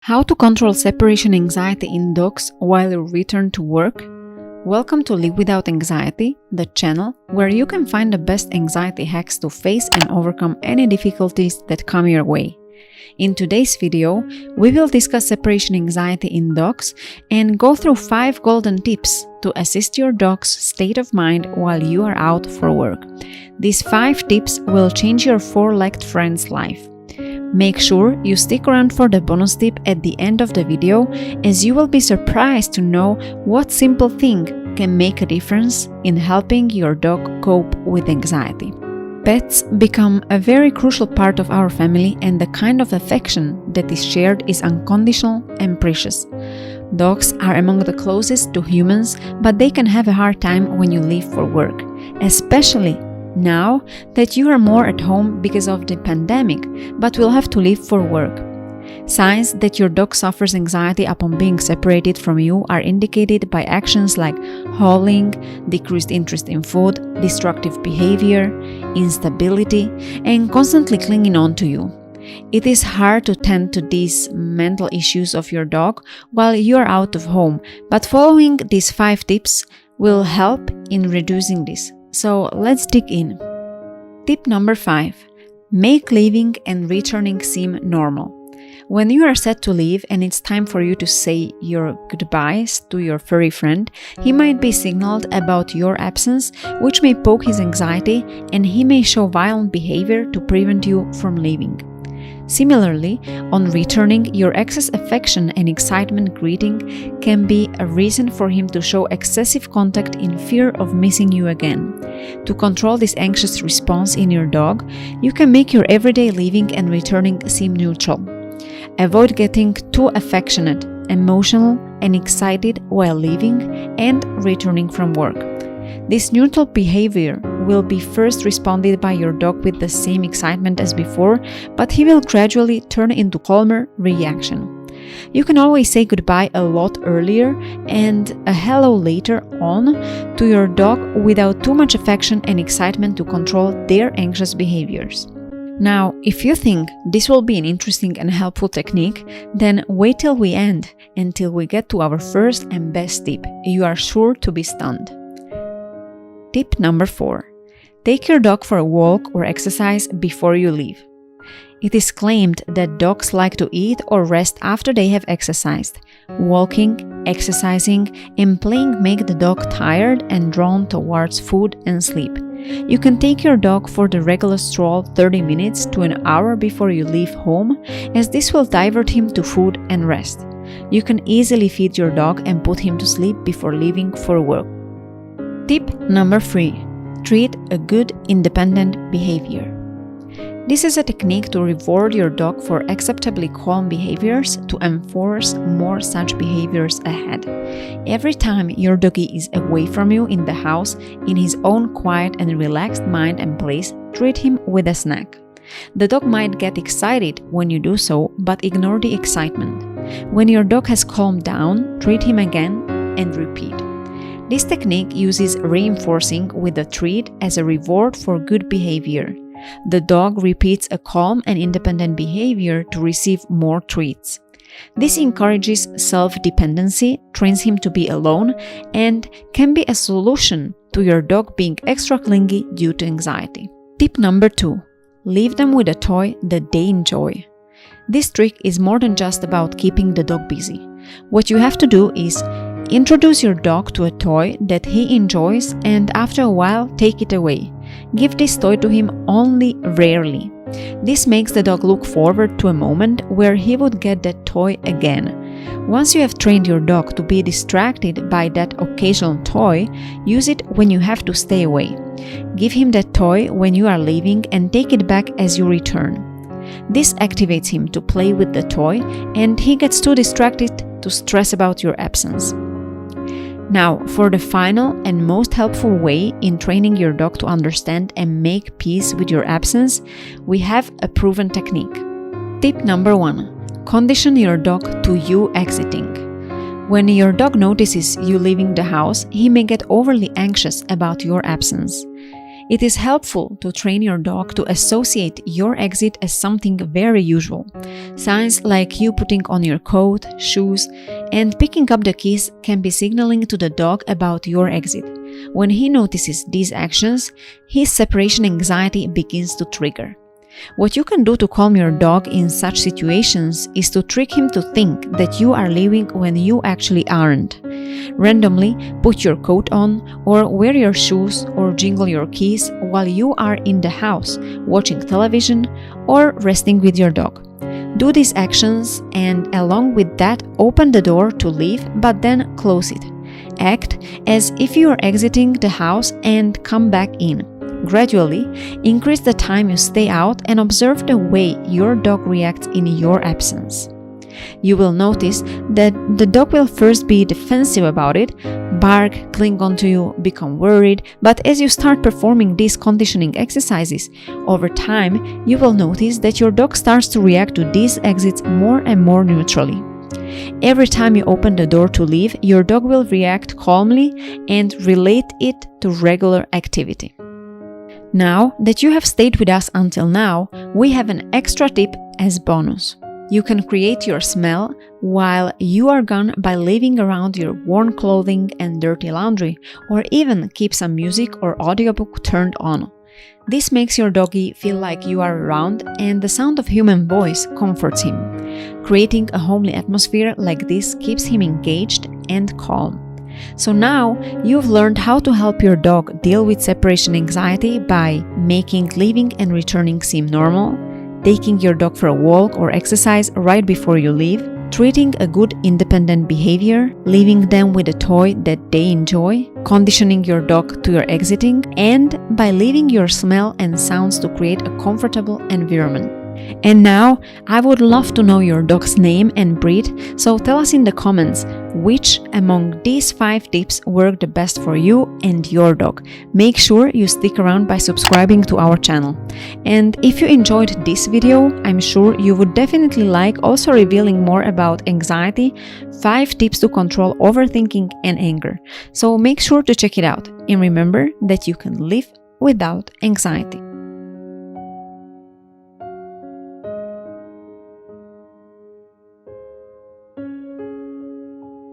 How to control separation anxiety in dogs while you return to work? Welcome to Live Without Anxiety, the channel where you can find the best anxiety hacks to face and overcome any difficulties that come your way. In today's video, we will discuss separation anxiety in dogs and go through 5 golden tips to assist your dog's state of mind while you are out for work. These 5 tips will change your 4-legged friend's life. Make sure you stick around for the bonus tip at the end of the video, as you will be surprised to know what simple thing can make a difference in helping your dog cope with anxiety. Pets become a very crucial part of our family, and the kind of affection that is shared is unconditional and precious. Dogs are among the closest to humans, but they can have a hard time when you leave for work, especially now that you are more at home because of the pandemic, but will have to leave for work. Signs that your dog suffers anxiety upon being separated from you are indicated by actions like howling, decreased interest in food, destructive behavior, instability, and constantly clinging on to you. It is hard to tend to these mental issues of your dog while you are out of home, but following these 5 tips will help in reducing this. So let's dig in. Tip number 5. Make leaving and returning seem normal. When you are set to leave and it's time for you to say your goodbyes to your furry friend, he might be signaled about your absence, which may poke his anxiety, and he may show violent behavior to prevent you from leaving. Similarly, on returning, your excess affection and excitement greeting can be a reason for him to show excessive contact in fear of missing you again. To control this anxious response in your dog, you can make your everyday leaving and returning seem neutral. Avoid getting too affectionate, emotional, and excited while leaving and returning from work. This neutral behavior will be first responded by your dog with the same excitement as before, but he will gradually turn into calmer reaction. You can always say goodbye a lot earlier and a hello later on to your dog without too much affection and excitement to control their anxious behaviors. Now, if you think this will be an interesting and helpful technique, then wait till we end, until we get to our first and best tip. You are sure to be stunned. Tip number 4. Take your dog for a walk or exercise before you leave. It is claimed that dogs like to eat or rest after they have exercised. Walking, exercising, and playing make the dog tired and drawn towards food and sleep. You can take your dog for the regular stroll 30 minutes to an hour before you leave home, as this will divert him to food and rest. You can easily feed your dog and put him to sleep before leaving for work. Tip number 3. Treat a good independent behavior. This is a technique to reward your dog for acceptably calm behaviors to enforce more such behaviors ahead. Every time your doggy is away from you in the house, in his own quiet and relaxed mind and place, treat him with a snack. The dog might get excited when you do so, but ignore the excitement. When your dog has calmed down, treat him again and repeat. This technique uses reinforcing with a treat as a reward for good behavior. The dog repeats a calm and independent behavior to receive more treats. This encourages self-dependency, trains him to be alone, and can be a solution to your dog being extra clingy due to anxiety. Tip number 2. Leave them with a toy that they enjoy. This trick is more than just about keeping the dog busy. What you have to do is introduce your dog to a toy that he enjoys, and after a while take it away. Give this toy to him only rarely. This makes the dog look forward to a moment where he would get that toy again. Once you have trained your dog to be distracted by that occasional toy, use it when you have to stay away. Give him that toy when you are leaving and take it back as you return. This activates him to play with the toy, and he gets too distracted to stress about your absence. Now, for the final and most helpful way in training your dog to understand and make peace with your absence, we have a proven technique. Tip number 1. Condition your dog to you exiting. When your dog notices you leaving the house, he may get overly anxious about your absence. It is helpful to train your dog to associate your exit as something very usual. Signs like you putting on your coat, shoes, and picking up the keys can be signaling to the dog about your exit. When he notices these actions, his separation anxiety begins to trigger. What you can do to calm your dog in such situations is to trick him to think that you are leaving when you actually aren't. Randomly put your coat on, or wear your shoes, or jingle your keys while you are in the house, watching television, or resting with your dog. Do these actions and along with that open the door to leave, but then close it. Act as if you are exiting the house and come back in. Gradually, increase the time you stay out and observe the way your dog reacts in your absence. You will notice that the dog will first be defensive about it, bark, cling onto you, become worried, but as you start performing these conditioning exercises, over time, you will notice that your dog starts to react to these exits more and more neutrally. Every time you open the door to leave, your dog will react calmly and relate it to regular activity. Now that you have stayed with us until now, we have an extra tip as bonus. You can create your smell while you are gone by leaving around your worn clothing and dirty laundry, or even keep some music or audiobook turned on. This makes your doggy feel like you are around, and the sound of human voice comforts him. Creating a homely atmosphere like this keeps him engaged and calm. So now you've learned how to help your dog deal with separation anxiety by making leaving and returning seem normal, taking your dog for a walk or exercise right before you leave, treating a good independent behavior, leaving them with a toy that they enjoy, conditioning your dog to your exiting, and by leaving your smell and sounds to create a comfortable environment. And now, I would love to know your dog's name and breed, so tell us in the comments which among these 5 tips work the best for you and your dog. Make sure you stick around by subscribing to our channel. And if you enjoyed this video, I'm sure you would definitely like also revealing more about anxiety, 5 tips to control overthinking and anger. So make sure to check it out, and remember that you can live without anxiety.